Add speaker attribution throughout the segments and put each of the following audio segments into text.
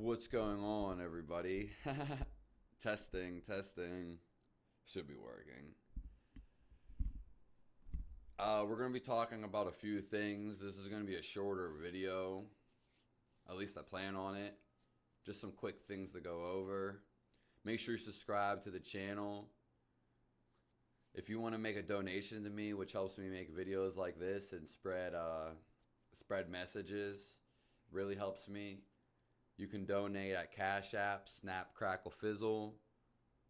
Speaker 1: What's going on, everybody? Testing. Should be working. We're going to be talking about a few things. This is going to be a shorter video. At least I plan on it. Just some quick things to go over. Make sure you subscribe to the channel. If you want to make a donation to me, which helps me make videos like this and spread messages, really helps me. You can donate at Cash App, Snap, Crackle, Fizzle,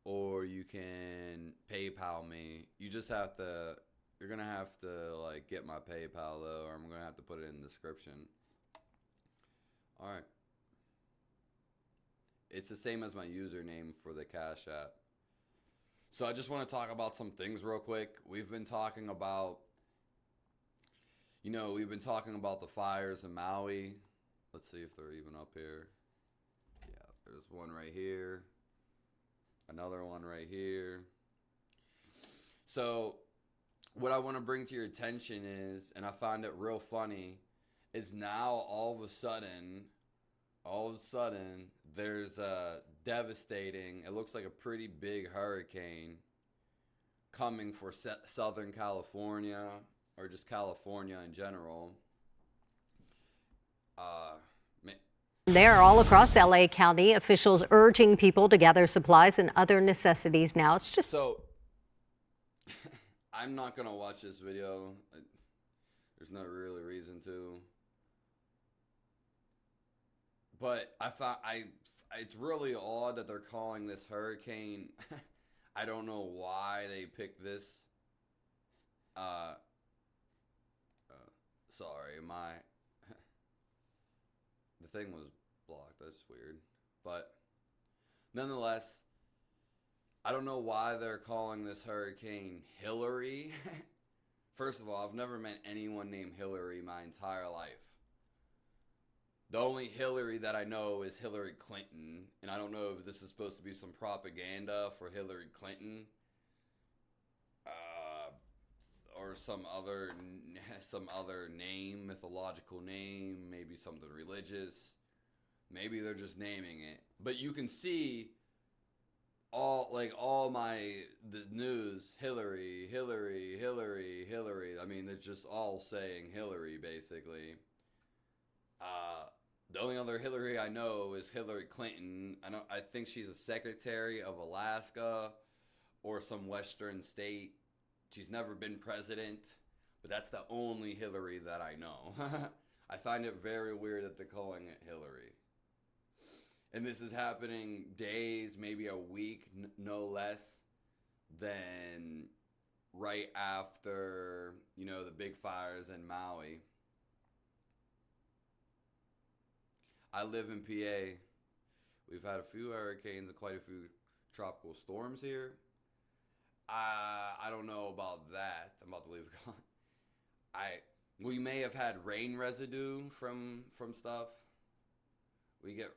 Speaker 1: or you can PayPal me. You're gonna have to like get my PayPal though, or I'm gonna have to put it in the description. All right. It's the same as my username for the Cash App. So I just want to talk about some things real quick. We've been talking about the fires in Maui. Let's see if they're even up here. Yeah, there's one right here. Another one right here. So what I want to bring to your attention is, and I find it real funny, is now all of a sudden, there's a devastating, it looks like a pretty big hurricane coming for Southern California, or just California in general.
Speaker 2: There, all across LA County, officials urging people to gather supplies and other necessities now. It's just
Speaker 1: so. I'm not gonna watch this video. There's no really reason to. But it's really odd that they're calling this hurricane. I don't know why they picked this. Sorry, the thing was blocked. That's weird. But nonetheless, I don't know why they're calling this hurricane Hillary. First of all, I've never met anyone named Hillary my entire life. The only Hillary that I know is Hillary Clinton, and I don't know if this is supposed to be some propaganda for Hillary Clinton, or some other name, mythological name, maybe something religious. Maybe they're just naming it. But you can see the news, Hillary. I mean, they're just all saying Hillary, basically. The only other Hillary I know is Hillary Clinton. I think she's a secretary of Alaska or some western state. She's never been president, but that's the only Hillary that I know. I find it very weird that they're calling it Hillary. And this is happening days, maybe a week, no less than right after, the big fires in Maui. I live in PA. We've had a few hurricanes and quite a few tropical storms here. I don't know about that. I'm about to leave a comment. We may have had rain residue from stuff. We get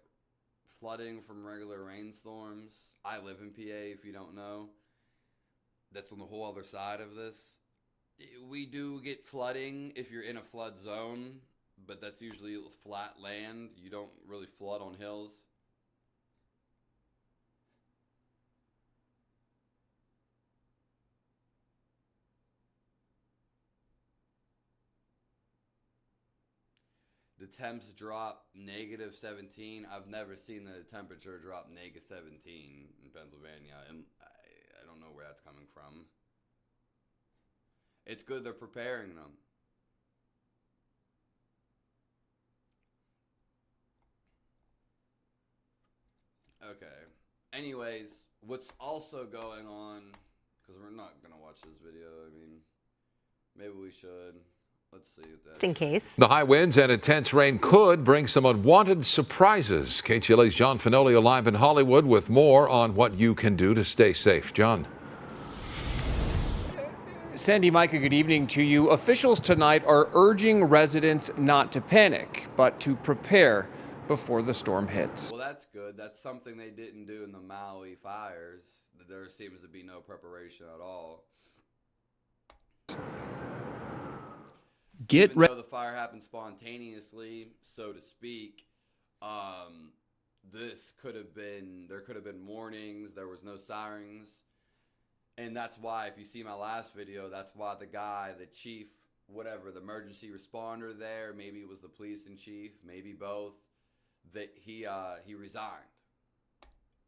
Speaker 1: flooding from regular rainstorms. I live in PA, if you don't know. That's on the whole other side of this. We do get flooding if you're in a flood zone, but that's usually flat land. You don't really flood on hills. The temps drop -17. I've never seen the temperature drop -17 in Pennsylvania, and I don't know where that's coming from. It's good they're preparing them. Okay. Anyways, what's also going on, because we're not going to watch this video, maybe we should. Let's see what that
Speaker 2: in case.
Speaker 3: The high winds and intense rain could bring some unwanted surprises. KTLA's John Finolio live in Hollywood with more on what you can do to stay safe. John.
Speaker 4: Sandy, Micah, good evening to you. Officials tonight are urging residents not to panic, but to prepare before the storm hits.
Speaker 1: Well, that's good. That's something they didn't do in the Maui fires. There seems to be no preparation at all. Even though the fire happened spontaneously, so to speak, there could have been warnings, there was no sirens. And that's why, if you see my last video, that's why the guy, the chief, whatever, the emergency responder there, maybe it was the police in chief, maybe both, that he resigned.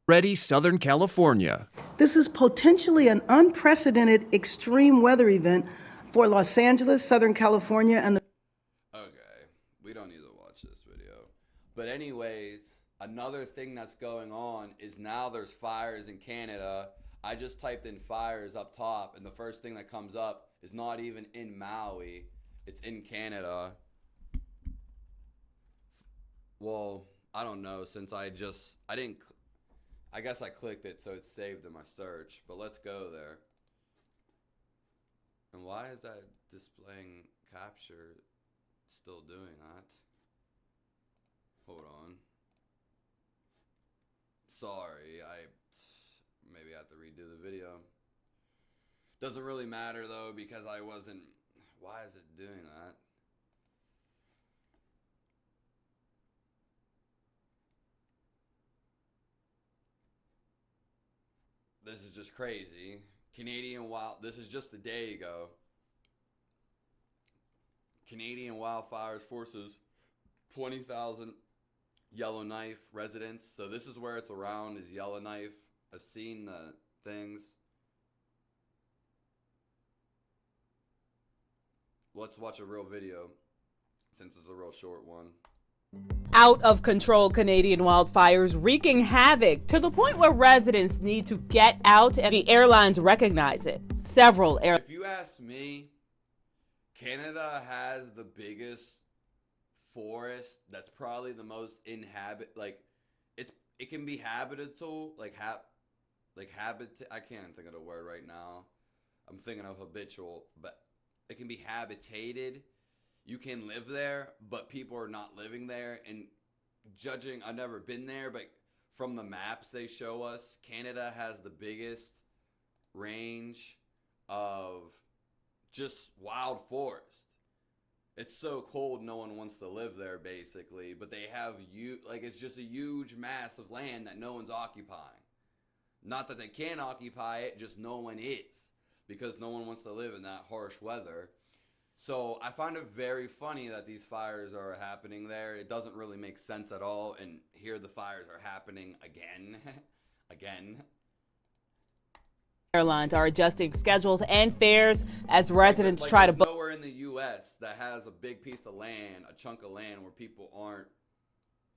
Speaker 4: Ready, Southern California.
Speaker 5: This is potentially an unprecedented extreme weather event for Los Angeles, Southern California, and the...
Speaker 1: Okay, we don't need to watch this video. But anyways, another thing that's going on is now there's fires in Canada. I just typed in fires up top, and the first thing that comes up is not even in Maui. It's in Canada. Well, I don't know, since I guess I clicked it so it's saved in my search, but let's go there. And why is that displaying capture still doing that? Hold on. Sorry, maybe I have to redo the video. Doesn't really matter though, because why is it doing that? This is just crazy. This is just a day ago. Canadian wildfires forces 20,000 Yellowknife residents. So this is where it's around, is Yellowknife. I've seen the things. Let's watch a real video, since it's a real short one.
Speaker 6: Out of control Canadian wildfires wreaking havoc to the point where residents need to get out and the airlines recognize it.
Speaker 1: If you ask me, Canada has the biggest forest that's probably the most it can be habitable, I can't think of the word right now. I'm thinking of habitual, but it can be habitated. You can live there, but people are not living there. And judging, I've never been there, but from the maps they show us, Canada has the biggest range of just wild forest. It's so cold, no one wants to live there, basically. But they have it's just a huge mass of land that no one's occupying. Not that they can't occupy it, just no one is, because no one wants to live in that harsh weather. So I find it very funny that these fires are happening there. It doesn't really make sense at all. And here the fires are happening again. Again.
Speaker 6: Airlines are adjusting schedules and fares as residents try to book.
Speaker 1: Nowhere in the U.S. that has a big piece of land, a chunk of land where people aren't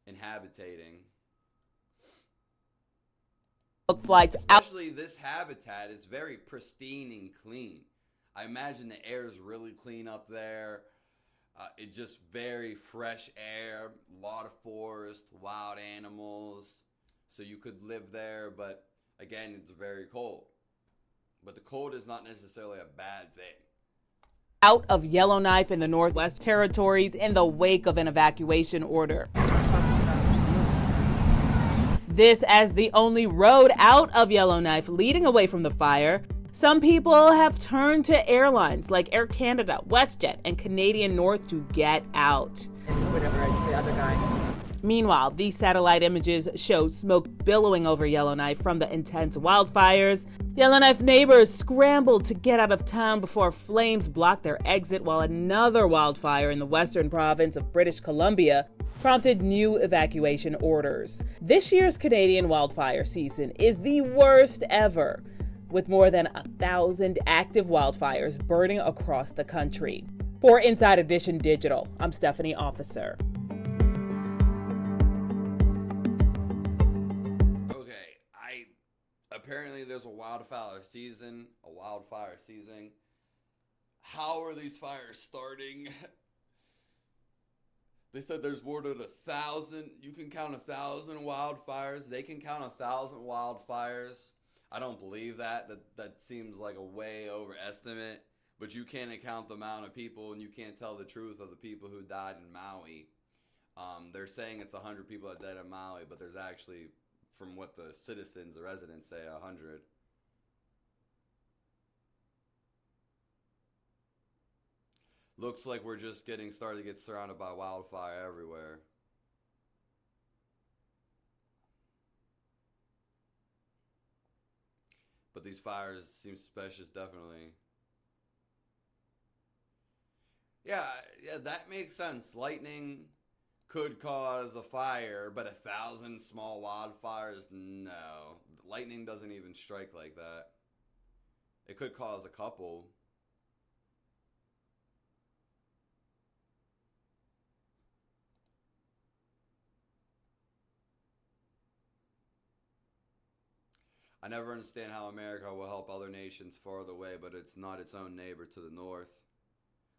Speaker 1: inhabitating.
Speaker 6: Book flights out.
Speaker 1: Especially this habitat is very pristine and clean. I imagine the air is really clean up there. It's just very fresh air, a lot of forest, wild animals. So you could live there, but again, it's very cold. But the cold is not necessarily a bad thing.
Speaker 6: Out of Yellowknife in the Northwest Territories in the wake of an evacuation order. This as the only road out of Yellowknife leading away from the fire. Some people have turned to airlines like Air Canada, WestJet, and Canadian North to get out. Meanwhile, these satellite images show smoke billowing over Yellowknife from the intense wildfires. Yellowknife neighbors scrambled to get out of town before flames blocked their exit, while another wildfire in the western province of British Columbia prompted new evacuation orders. This year's Canadian wildfire season is the worst ever, with more than 1,000 active wildfires burning across the country. For Inside Edition Digital, I'm Stephanie Officer.
Speaker 1: Apparently there's a wildfire season. How are these fires starting? They said there's more than 1,000. You can count 1,000 wildfires. They can count 1,000 wildfires. I don't believe that. That seems like a way overestimate. But you can't account the amount of people, and you can't tell the truth of the people who died in Maui. They're saying it's 100 people that died in Maui, but there's actually, from what the citizens, the residents say, 100. Looks like we're just getting started to get surrounded by wildfire everywhere. But these fires seem suspicious, definitely. Yeah, that makes sense. Lightning could cause a fire, but 1,000 small wildfires, no. Lightning doesn't even strike like that. It could cause a couple. I never understand how America will help other nations farther away, but it's not its own neighbor to the north,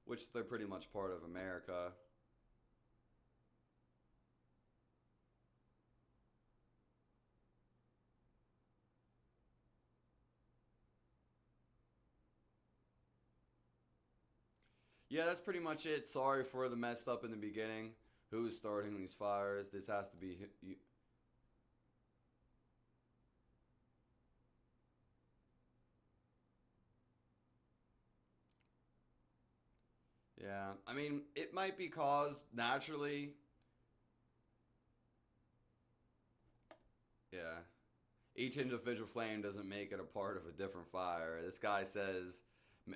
Speaker 1: which they're pretty much part of America. Yeah, that's pretty much it. Sorry for the messed up in the beginning. Who's starting these fires? This has to be... Yeah, I mean, it might be caused naturally. Yeah. Each individual flame doesn't make it a part of a different fire. This guy says,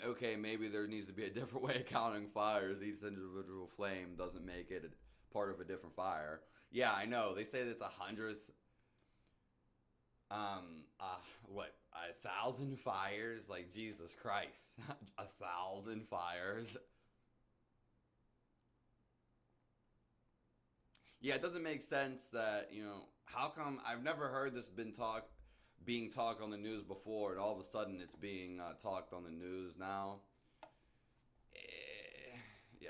Speaker 1: okay, maybe there needs to be a different way of counting fires. Each individual flame doesn't make it a part of a different fire. Yeah, I know. They say it's 100th. What? 1,000 fires? Like, Jesus Christ. 1,000 fires? Yeah, it doesn't make sense that, how come I've never heard this being talked on the news before, and all of a sudden it's being talked on the news now. Yeah.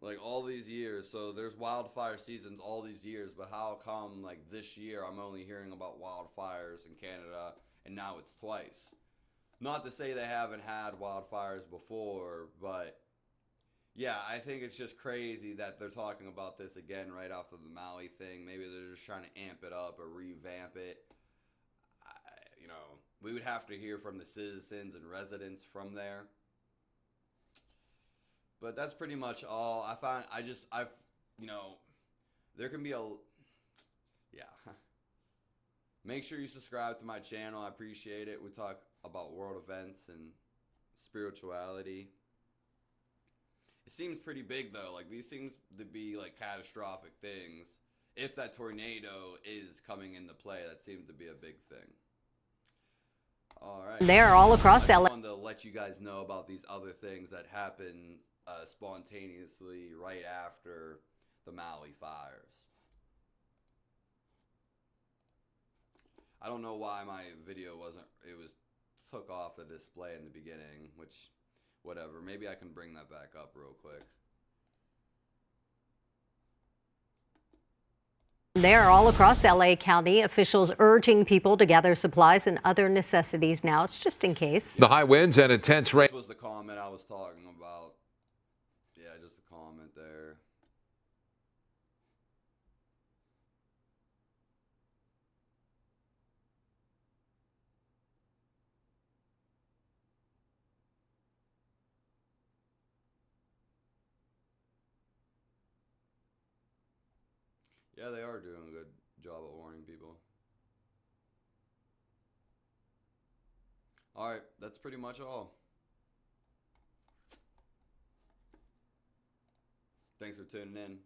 Speaker 1: Like all these years, so there's wildfire seasons all these years, but how come like this year I'm only hearing about wildfires in Canada, and now it's twice? Not to say they haven't had wildfires before, but yeah, I think it's just crazy that they're talking about this again right after the Maui thing. Maybe they're just trying to amp it up or revamp it. We would have to hear from the citizens and residents from there. But that's pretty much all. There can be yeah. Make sure you subscribe to my channel. I appreciate it. We talk about world events and spirituality. It seems pretty big though. Like these seems to be like catastrophic things. If that tornado is coming into play, that seems to be a big thing. All right.
Speaker 2: They're all across LA.
Speaker 1: I just wanted to let you guys know about these other things that happened spontaneously right after the Maui fires. I don't know why my video took off the display in the beginning, which, whatever. Maybe I can bring that back up real quick.
Speaker 2: They're all across LA County. Officials urging people to gather supplies and other necessities now. It's just in case.
Speaker 3: The high winds and intense rain.
Speaker 1: This was the comment I was talking about. Yeah, just a comment there. Yeah, they are doing a good job at warning people. Alright, that's pretty much all. Thanks for tuning in.